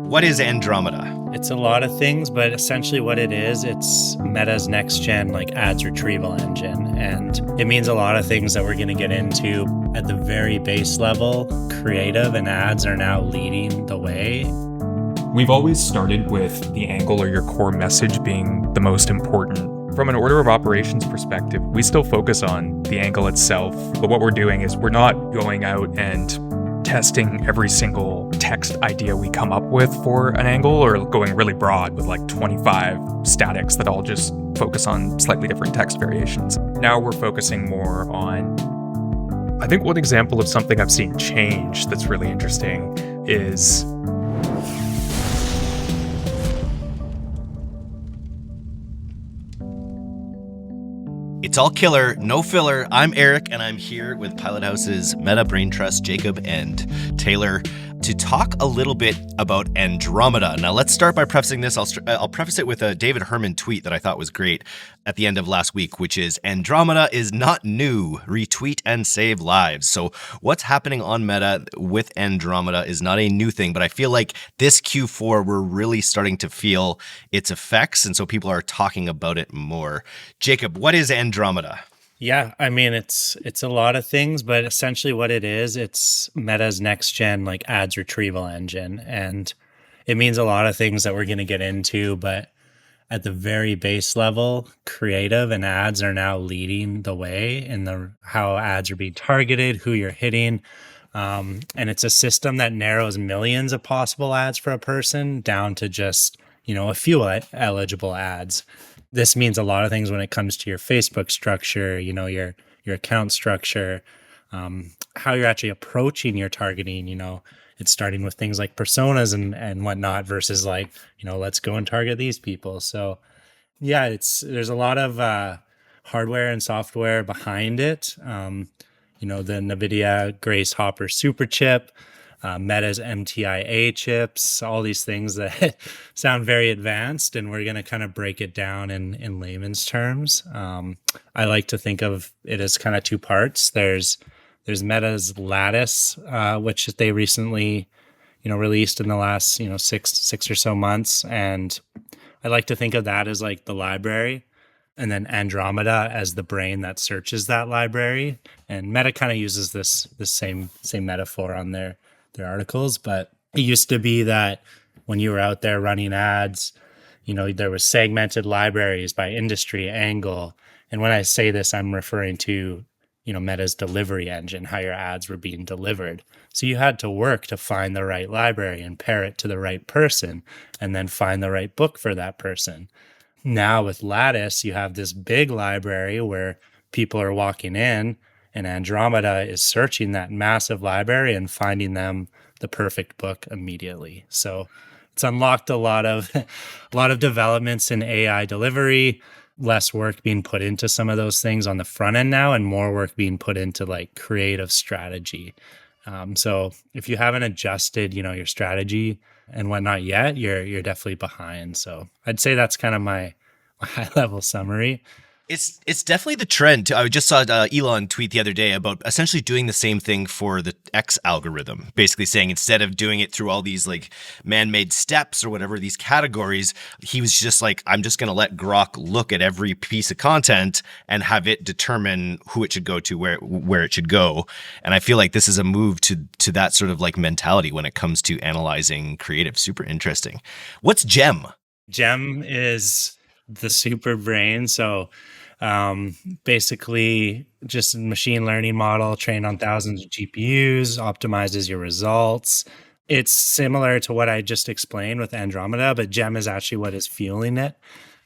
What is Andromeda? It's a lot of things, but essentially what it is, it's Meta's next gen ads retrieval engine. And it means a lot of things that we're going to get into at the very base level. Creative and ads are now leading the way. We've always started with the angle or your core message being the most important. From an order of operations perspective, we still focus on the angle itself, but what we're doing is we're not going out and testing every single text idea we come up with for an angle or going really broad with 25 statics that all just focus on slightly different text variations. Now we're focusing more on, I think one example of something I've seen change that's really interesting is It's all killer, no filler. I'm Eric, and I'm here with Pilothouse's Meta Brain Trust, Jacob and Taylor, to talk a little bit about Andromeda. Now, let's start by prefacing this. I'll preface it with a David Herman tweet that I thought was great at the end of last week, which is, Andromeda is not new. Retweet and save lives. So what's happening on Meta with Andromeda is not a new thing, but I feel like this Q4, we're really starting to feel its effects, and so people are talking about it more. Jacob, what is Andromeda? Yeah, I mean, it's a lot of things, but essentially what it is, it's Meta's next gen ads retrieval engine. And it means a lot of things that we're going to get into, but at the very base level, creative and ads are now leading the way in how ads are being targeted, who you're hitting. And it's a system that narrows millions of possible ads for a person down to just, a few eligible ads. This means a lot of things when it comes to your Facebook structure, your account structure, how you're actually approaching your targeting. It's starting with things like personas and whatnot versus let's go and target these people. So yeah, there's a lot of hardware and software behind it. The NVIDIA Grace Hopper super chip, Meta's MTIA chips, all these things that sound very advanced, and we're going to kind of break it down in layman's terms. I like to think of it as kind of two parts. There's Meta's Lattice, which they recently, released in the last, six or so months, and I like to think of that as the library, and then Andromeda as the brain that searches that library. And Meta kind of uses this same metaphor on their articles, but it used to be that when you were out there running ads, there was segmented libraries by industry angle. And when I say this, I'm referring to, Meta's delivery engine, how your ads were being delivered. So you had to work to find the right library and pair it to the right person and then find the right book for that person. Now with Lattice, you have this big library where people are walking in, and Andromeda is searching that massive library and finding them the perfect book immediately. So it's unlocked a lot of developments in AI delivery, less work being put into some of those things on the front end now, and more work being put into creative strategy. So if you haven't adjusted, your strategy and whatnot yet, you're definitely behind. So I'd say that's kind of my high level summary. It's definitely the trend. I just saw Elon tweet the other day about essentially doing the same thing for the X algorithm, basically saying instead of doing it through all these man-made steps or whatever, these categories, he was just I'm just going to let Grok look at every piece of content and have it determine who it should go to, where it should go. And I feel like this is a move to that sort of mentality when it comes to analyzing creative. Super interesting. What's GEM? GEM is the super brain. So basically just a machine learning model trained on thousands of GPUs, optimizes your results. It's similar to what I just explained with Andromeda, but GEM is actually what is fueling it.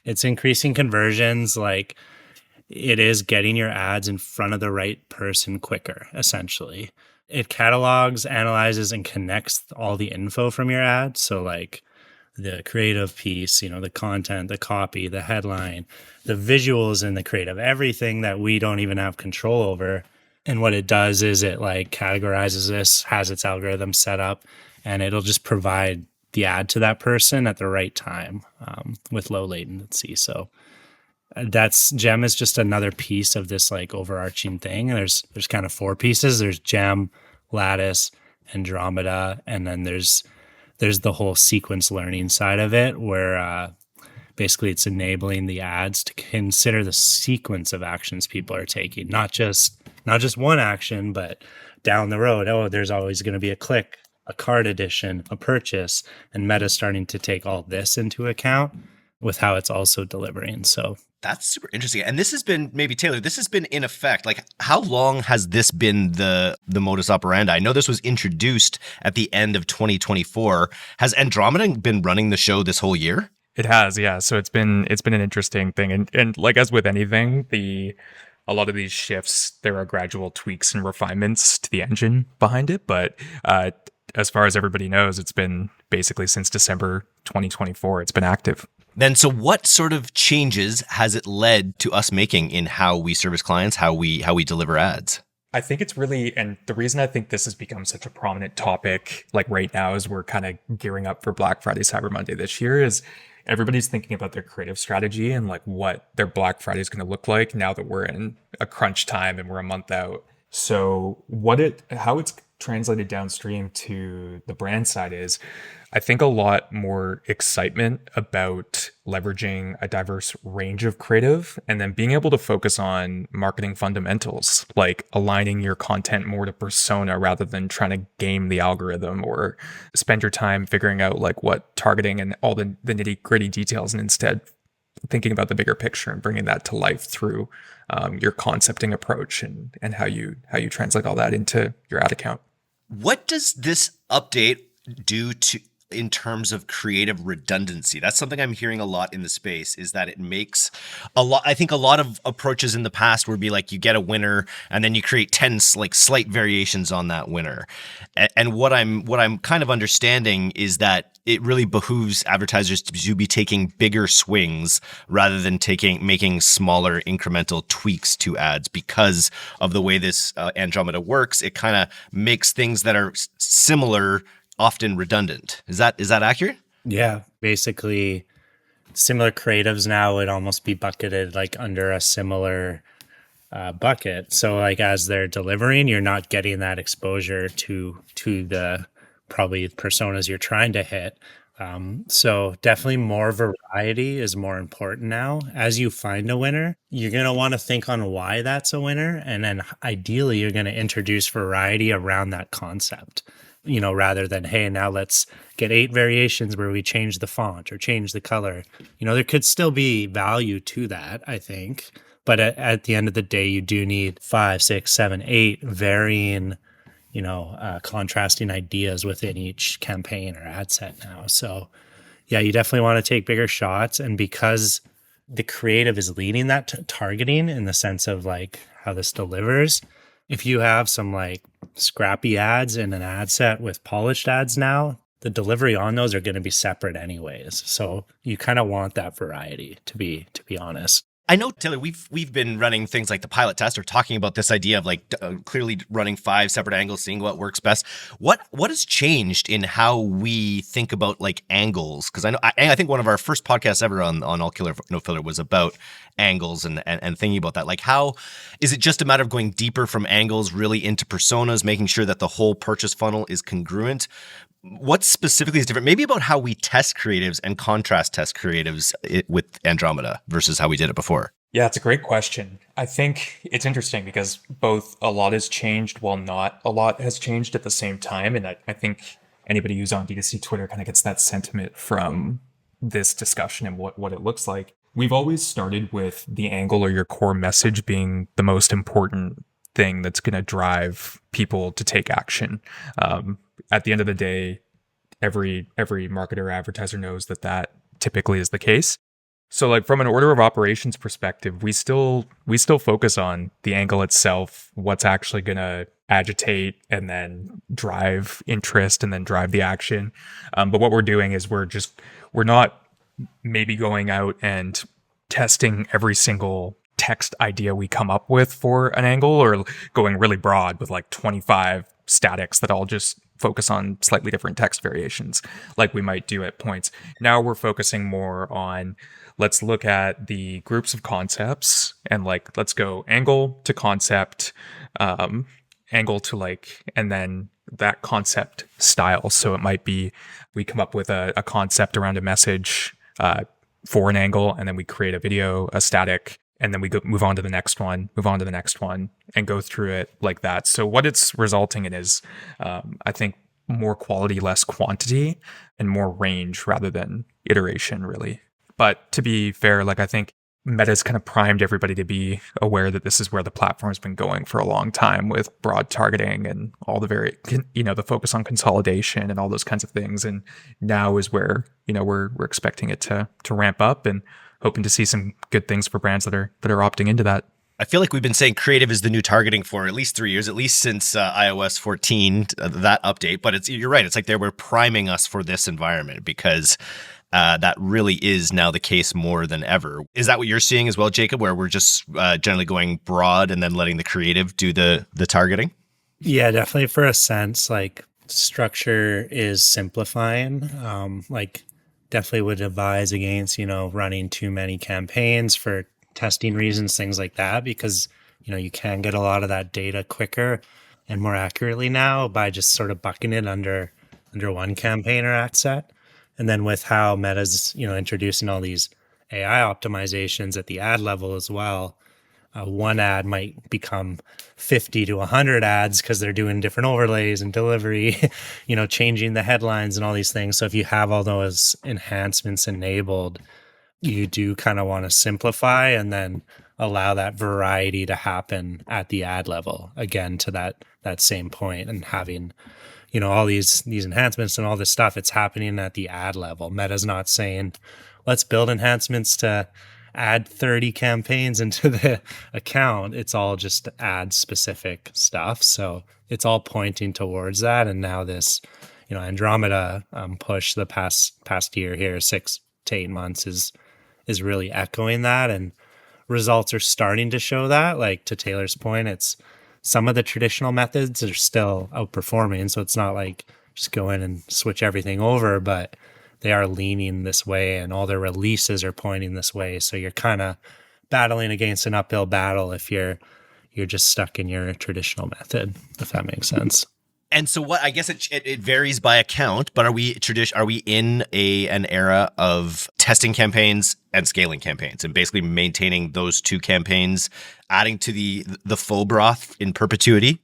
It's increasing conversions. It is getting your ads in front of the right person quicker, essentially. It catalogs, analyzes, and connects all the info from your ads. So the creative piece, the content, the copy, the headline, the visuals in the creative, everything that we don't even have control over. And what it does is it categorizes this, has its algorithm set up, and it'll just provide the ad to that person at the right time with low latency. So GEM is just another piece of this overarching thing. And there's kind of four pieces. There's GEM, Lattice, Andromeda, and then there's there's the whole sequence learning side of it where basically it's enabling the ads to consider the sequence of actions people are taking, not just one action, but down the road. Oh, there's always going to be a click, a card addition, a purchase, and Meta's starting to take all this into account with how it's also delivering. So that's super interesting. And this has been, maybe Taylor, this has been in effect. Like, how long has this been the modus operandi? I know this was introduced at the end of 2024. Has Andromeda been running the show this whole year? It has, yeah. So it's been an interesting thing. And like as with anything, a lot of these shifts, there are gradual tweaks and refinements to the engine behind it. But as far as everybody knows, it's been basically since December 2024, it's been active. Then, so what sort of changes has it led to us making in how we service clients, how we deliver ads? I think it's really, and the reason I think this has become such a prominent topic, like right now, as we're kind of gearing up for Black Friday, Cyber Monday this year, is everybody's thinking about their creative strategy and like what their Black Friday is going to look like now that we're in a crunch time and we're a month out. So how it's translated downstream to the brand side is, I think, a lot more excitement about leveraging a diverse range of creative and then being able to focus on marketing fundamentals, like aligning your content more to persona rather than trying to game the algorithm or spend your time figuring out like what targeting and all the nitty gritty details, and instead thinking about the bigger picture and bringing that to life through your concepting approach and how you translate all that into your ad account. What does this update do in terms of creative redundancy? That's something I'm hearing a lot in the space, is that it makes I think a lot of approaches in the past would be like, you get a winner and then you create 10 like slight variations on that winner. And what I'm kind of understanding is that it really behooves advertisers to be taking bigger swings rather than making smaller incremental tweaks to ads, because of the way this Andromeda works. It kind of makes things that are similar often redundant. Is that accurate? yeah, basically similar creatives now would almost be bucketed like under a similar bucket. So like as they're delivering, you're not getting that exposure to the probably personas you're trying to hit. So definitely more variety is more important now. As you find a winner, you're going to want to think on why that's a winner. And then ideally, you're going to introduce variety around that concept, rather than, hey, now let's get 8 variations where we change the font or change the color. There could still be value to that, I think. But at the end of the day, you do need 5, 6, 7, 8 varying contrasting ideas within each campaign or ad set now. So yeah, you definitely want to take bigger shots. And because the creative is leading that targeting in the sense of like how this delivers, if you have some like scrappy ads in an ad set with polished ads now, the delivery on those are going to be separate anyways. So you kind of want that variety, to be honest. I know, Taylor, we've been running things like the pilot test, or talking about this idea of like clearly running 5 separate angles, seeing what works best. What has changed in how we think about like angles? Because I think one of our first podcasts ever on All Killer No Filler was about angles and thinking about that. Like, how is it just a matter of going deeper from angles really into personas, making sure that the whole purchase funnel is congruent? What specifically is different? Maybe about how we test creatives and contrast test creatives with Andromeda versus how we did it before. Yeah, it's a great question. I think it's interesting because both a lot has changed while not a lot has changed at the same time. And I think anybody who's on DTC Twitter kind of gets that sentiment from this discussion and what it looks like. We've always started with the angle or your core message being the most important thing that's going to drive people to take action. At the end of the day, every marketer or advertiser knows that typically is the case. So like from an order of operations perspective, we still focus on the angle itself, what's actually going to agitate and then drive interest and then drive the action. But what we're doing is we're not maybe going out and testing every single text idea we come up with for an angle, or going really broad with like 25 statics that all just focus on slightly different text variations like we might do at points. Now we're focusing more on, let's look at the groups of concepts and like, let's go angle to concept, angle to like, and then that concept style. So it might be we come up with a concept around a message for an angle, and then we create a video, a static, and then we move on to the next one, and go through it like that. So what it's resulting in is, I think, more quality, less quantity, and more range rather than iteration, really. But to be fair, like I think Meta's kind of primed everybody to be aware that this is where the platform's been going for a long time with broad targeting and all the the focus on consolidation and all those kinds of things. And now is where, we're expecting it to ramp up and hoping to see some good things for brands that are opting into that. I feel like we've been saying creative is the new targeting for at least 3 years, at least since iOS 14, that update. But you're right. It's like they were priming us for this environment because that really is now the case more than ever. Is that what you're seeing as well, Jacob, where we're just generally going broad and then letting the creative do the targeting? Yeah, definitely for a sense, like structure is simplifying. Definitely would advise against, running too many campaigns for testing reasons, things like that, because, you can get a lot of that data quicker and more accurately now by just sort of bucking it under one campaign or ad set. And then with how Meta's, introducing all these AI optimizations at the ad level as well, one ad might become 50 to 100 ads because they're doing different overlays and delivery, changing the headlines and all these things. So if you have all those enhancements enabled, you do kind of want to simplify and then allow that variety to happen at the ad level, again, to that same point, and having all these enhancements and all this stuff, it's happening at the ad level. Meta's not saying, let's build enhancements to add 30 campaigns into the account. It's all just ad specific stuff. So it's all pointing towards that. And now this, Andromeda push the past year here, 6 to 8 months is really echoing that. And results are starting to show that. Like to Taylor's point, it's some of the traditional methods are still outperforming. So it's not like just go in and switch everything over, but they are leaning this way and all their releases are pointing this way. So you're kind of battling against an uphill battle if you're just stuck in your traditional method, if that makes sense. And so what, I guess it varies by account, but are we in an era of testing campaigns and scaling campaigns and basically maintaining those two campaigns, adding to the full broth in perpetuity?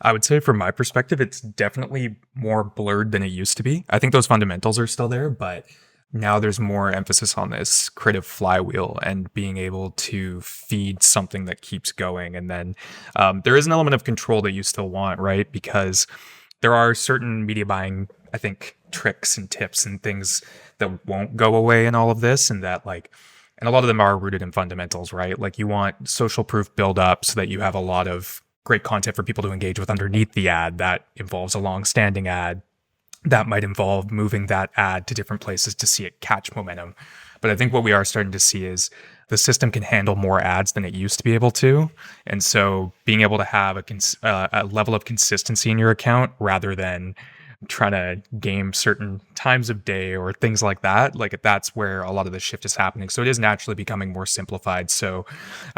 I would say from my perspective, it's definitely more blurred than it used to be. I think those fundamentals are still there, but now there's more emphasis on this creative flywheel and being able to feed something that keeps going. And then there is an element of control that you still want, right? Because there are certain media buying, I think, tricks and tips and things that won't go away in all of this, and that and a lot of them are rooted in fundamentals, right? Like you want social proof build up so that you have a lot of great content for people to engage with underneath the ad. That involves a long-standing ad. That might involve moving that ad to different places to see it catch momentum. But I think what we are starting to see is the system can handle more ads than it used to be able to. And so being able to have a level of consistency in your account rather than trying to game certain times of day or things like that, like that's where a lot of the shift is happening. So it is naturally becoming more simplified. So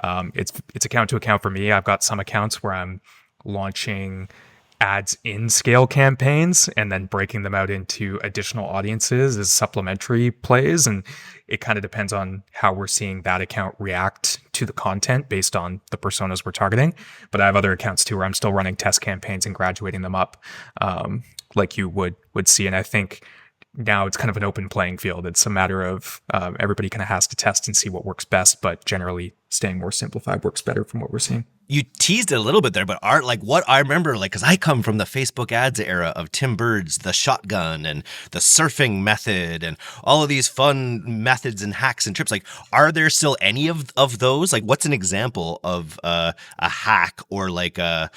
it's account to account for me. I've got some accounts where I'm launching ads in scale campaigns and then breaking them out into additional audiences as supplementary plays. And it kind of depends on how we're seeing that account react to the content based on the personas we're targeting. But I have other accounts too where I'm still running test campaigns and graduating them up like you would see. And I think now it's kind of an open playing field. It's a matter of everybody kind of has to test and see what works best, but generally staying more simplified works better from what we're seeing. You teased it a little bit there, but what I remember, because I come from the Facebook ads era of Tim Bird's The Shotgun and the surfing method and all of these fun methods and hacks and trips. Like, are there still any of those? Like, what's an example of a hack or I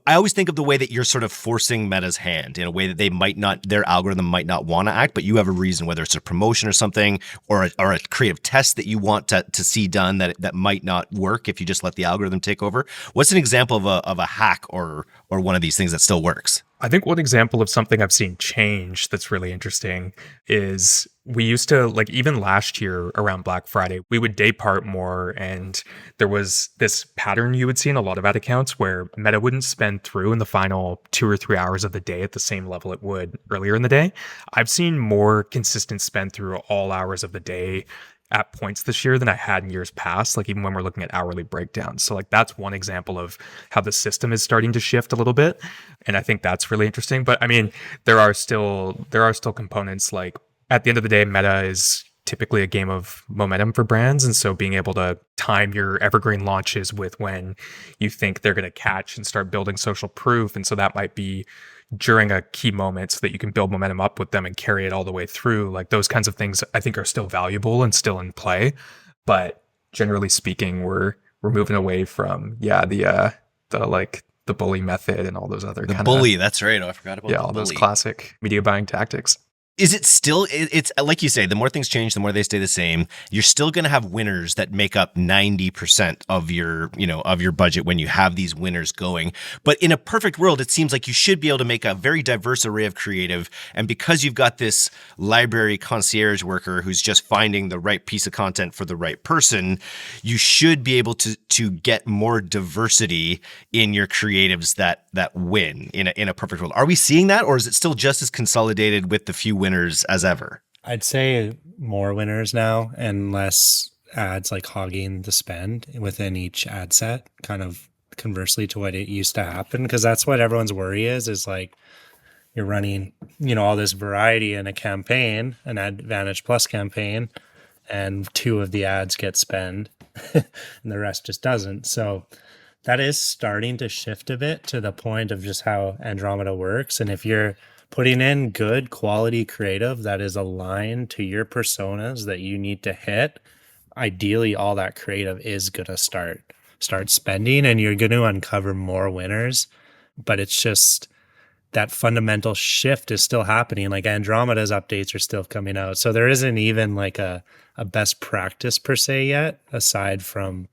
always think of the way that you're sort of forcing Meta's hand in a way that their algorithm might not want to act, but you have a reason, whether it's a promotion or something, or a creative test that you want to see done that might not work if you just let the algorithm take over. What's an example of a hack or one of these things that still works? I think one example of something I've seen change that's really interesting is we used to, like, even last year around Black Friday, we would day part more. And there was this pattern you would see in a lot of ad accounts where Meta wouldn't spend through in the final 2 or 3 hours of the day at the same level it would earlier in the day. I've seen more consistent spend through all hours of the day at points this year than I had in years past, like even when we're looking at hourly breakdowns. So like that's one example of how the system is starting to shift a little bit. And I think that's really interesting. But I mean, there are still components like at the end of the day, Meta is typically a game of momentum for brands. And so being able to time your evergreen launches with when you think they're going to catch and start building social proof. And so that might be during a key moment so that you can build momentum up with them and carry it all the way through. Like those kinds of things I think are still valuable and still in play. But generally speaking, we're moving away from, the bully method and all those other the bully. That's right. Oh, I forgot about all those classic media buying tactics. Is it still, it's like you say, the more things change, the more they stay the same. You're still going to have winners that make up 90% of your budget when you have these winners going. But in a perfect world, it seems like you should be able to make a very diverse array of creative. And because you've got this library concierge worker who's just finding the right piece of content for the right person, you should be able to get more diversity in your creatives that win in a perfect world. Are we seeing that, or is it still just as consolidated with the few winners as ever? I'd say more winners now and less ads like hogging the spend within each ad set, kind of conversely to what it used to happen. Because that's what everyone's worry is like you're running, all this variety in a campaign, an Advantage Plus campaign, and 2 of the ads get spend and the rest just doesn't. So that is starting to shift a bit to the point of just how Andromeda works. And if you're putting in good quality creative that is aligned to your personas that you need to hit, ideally all that creative is going to start spending and you're going to uncover more winners. But it's just that fundamental shift is still happening. Like Andromeda's updates are still coming out. So there isn't even like a best practice per se yet, aside from,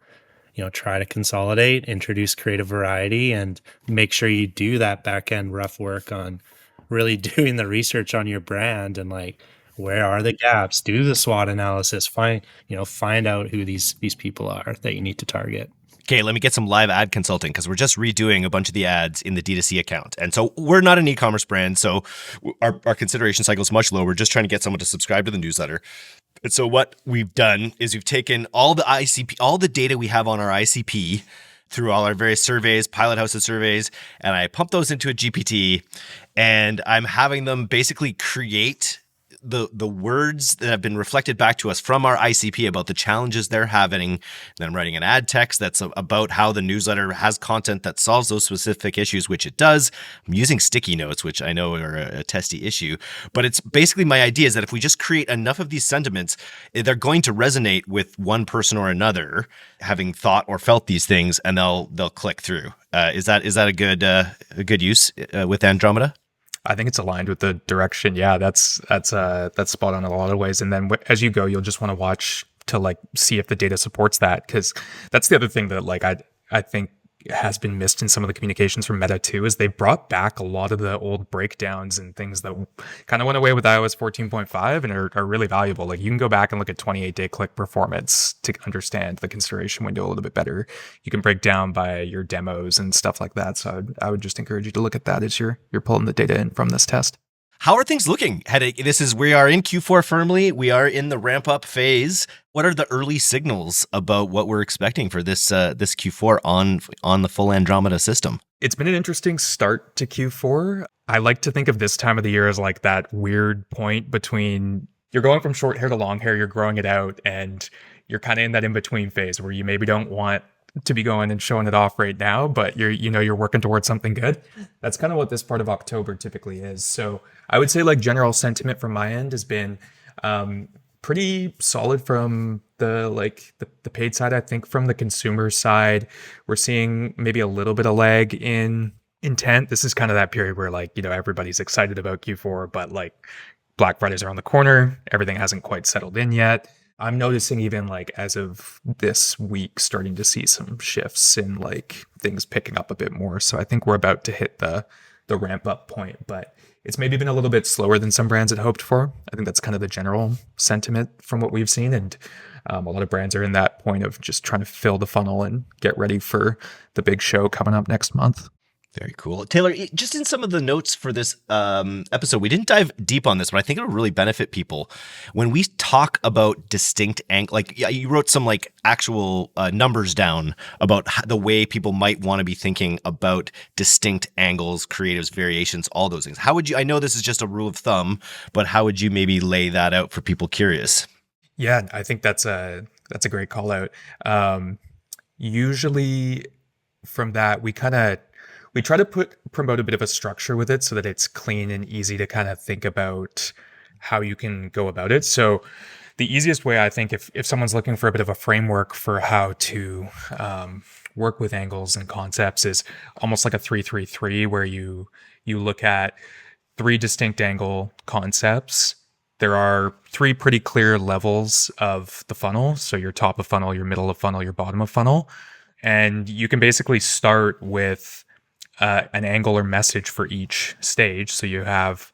try to consolidate, introduce creative variety, and make sure you do that back end rough work on really doing the research on your brand and like where are the gaps, do the SWOT analysis, find out who these people are that you need to target. Okay, let me get some live ad consulting because we're just redoing a bunch of the ads in the DTC account. And so we're not an e-commerce brand, so our consideration cycle is much lower. We're just trying to get someone to subscribe to the newsletter. And so what we've done is we've taken all the ICP, all the data we have on our ICP through all our various surveys, Pilothouse's surveys, and I pump those into a GPT, and I'm having them basically create the words that have been reflected back to us from our ICP about the challenges they're having. Then I'm writing an ad text that's about how the newsletter has content that solves those specific issues, which it does. I'm using sticky notes, which I know are a testy issue, but it's basically my idea is that if we just create enough of these sentiments, they're going to resonate with one person or another having thought or felt these things, and they'll click through. Is that a good use with Andromeda? I think it's aligned with the direction. Yeah, that's spot on in a lot of ways. And then as you go, you'll just want to watch to like see if the data supports that, because that's the other thing that like I think has been missed in some of the communications from Meta too, is they brought back a lot of the old breakdowns and things that kind of went away with iOS 14.5 and are really valuable. Like you can go back and look at 28-day click performance to understand the consideration window a little bit better. You can break down by your demos and stuff like that. So I would just encourage you to look at that as you're pulling the data in from this test. How are things looking? We are in Q4 firmly. We are in the ramp up phase. What are the early signals about what we're expecting for this Q4 on the full Andromeda system? It's been an interesting start to Q4. I like to think of this time of the year as like that weird point between you're going from short hair to long hair, you're growing it out, and you're kind of in that in-between phase where you maybe don't want to be going and showing it off right now, but you're working towards something good. That's kind of what this part of October typically is. So I would say like general sentiment from my end has been pretty solid from the paid side. I think from the consumer side, we're seeing maybe a little bit of lag in intent. This is kind of that period where like, everybody's excited about Q4, but like Black Fridays are on the corner. Everything hasn't quite settled in yet. I'm noticing even like as of this week, starting to see some shifts in like things picking up a bit more. So I think we're about to hit the the ramp up point, but it's maybe been a little bit slower than some brands had hoped for. I think that's kind of the general sentiment from what we've seen. And a lot of brands are in that point of just trying to fill the funnel and get ready for the big show coming up next month. Very cool. Taylor, just in some of the notes for this episode, we didn't dive deep on this, but I think it'll really benefit people. When we talk about distinct like you wrote some like actual numbers down about the way people might want to be thinking about distinct angles, creatives, variations, all those things. How would you, I know this is just a rule of thumb, but how would you maybe lay that out for people curious? Yeah, I think that's a great call out. Usually from that, we try to promote a bit of a structure with it so that it's clean and easy to kind of think about how you can go about it. So the easiest way, I think, if someone's looking for a bit of a framework for how to work with angles and concepts, is almost like a 3-3-3, where you look at 3 distinct angle concepts. There are 3 pretty clear levels of the funnel. So your top of funnel, your middle of funnel, your bottom of funnel. And you can basically start with an angle or message for each stage. So you have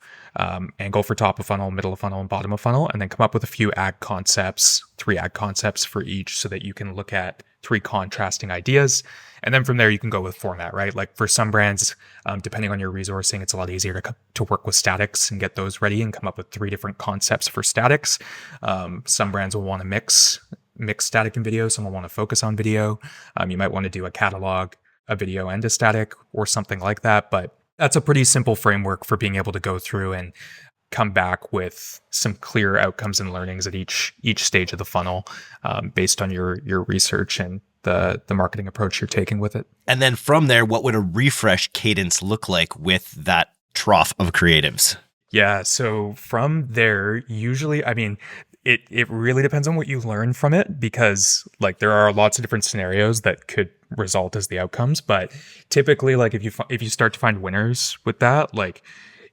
angle for top of funnel, middle of funnel, and bottom of funnel, and then come up with a few 3 ad concepts for each, so that you can look at 3 contrasting ideas. And then from there, you can go with format, right? Like for some brands, depending on your resourcing, it's a lot easier to work with statics and get those ready and come up with 3 different concepts for statics. Some brands will want to mix static and video. Some will want to focus on video. You might want to do a catalog, a video and a static, or something like that. But that's a pretty simple framework for being able to go through and come back with some clear outcomes and learnings at each stage of the funnel, based on your research and the marketing approach you're taking with it. And then from there, what would a refresh cadence look like with that trough of creatives? Yeah, so from there, usually, I mean, it really depends on what you learn from it, because like there are lots of different scenarios that could result as the outcomes. But typically, like if you start to find winners with that, like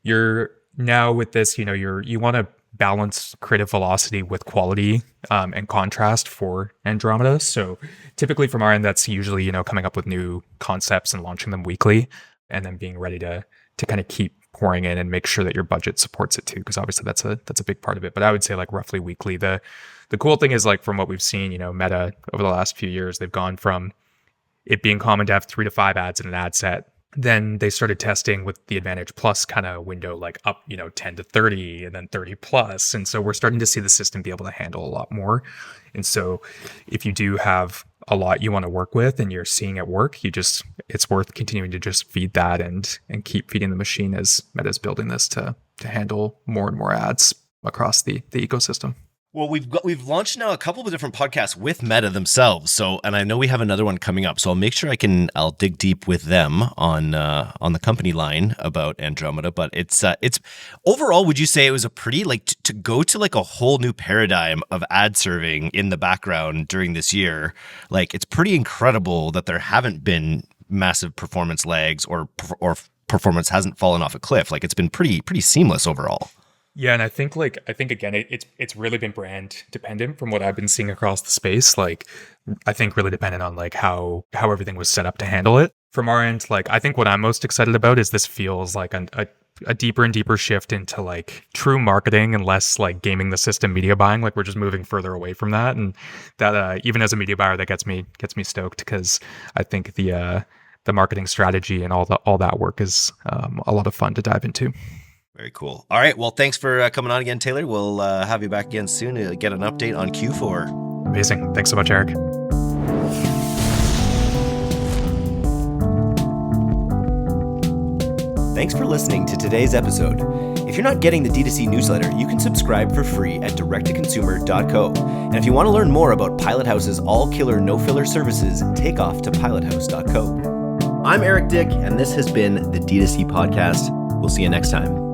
you're now with this, you want to balance creative velocity with quality and contrast for Andromeda. So typically from our end, that's usually, coming up with new concepts and launching them weekly, and then being ready to kind of keep pouring in and make sure that your budget supports it too, because obviously that's a big part of it. But I would say like roughly weekly. The cool thing is, like, from what we've seen, Meta over the last few years, they've gone from it being common to have 3 to 5 ads in an ad set. Then they started testing with the Advantage Plus kind of window, like up, 10 to 30 and then 30 plus. And so we're starting to see the system be able to handle a lot more. And so if you do have a lot you want to work with and you're seeing it work, it's worth continuing to just feed that and keep feeding the machine as Meta's building this to handle more and more ads across the ecosystem. Well, we've launched now a couple of different podcasts with Meta themselves. So, and I know we have another one coming up. So I'll make sure I'll dig deep with them on the company line about Andromeda. But it's overall, would you say it was a pretty, like, to go to like a whole new paradigm of ad serving in the background during this year? Like, it's pretty incredible that there haven't been massive performance lags or performance hasn't fallen off a cliff. Like, it's been pretty seamless overall. Yeah, and I think again, it's really been brand dependent from what I've been seeing across the space. Like, I think really dependent on like how everything was set up to handle it. From our end, like, I think what I'm most excited about is this feels like a deeper and deeper shift into like true marketing and less like gaming the system media buying. Like, we're just moving further away from that, and that even as a media buyer, that gets me stoked, because I think the marketing strategy and all that work is a lot of fun to dive into. Very cool. All right. Well, thanks for coming on again, Taylor. We'll have you back again soon to get an update on Q4. Amazing. Thanks so much, Eric. Thanks for listening to today's episode. If you're not getting the D2C newsletter, you can subscribe for free at directtoconsumer.co. And if you want to learn more about Pilothouse's all-killer, no-filler services, take off to pilothouse.co. I'm Eric Dick, and this has been the D2C Podcast. We'll see you next time.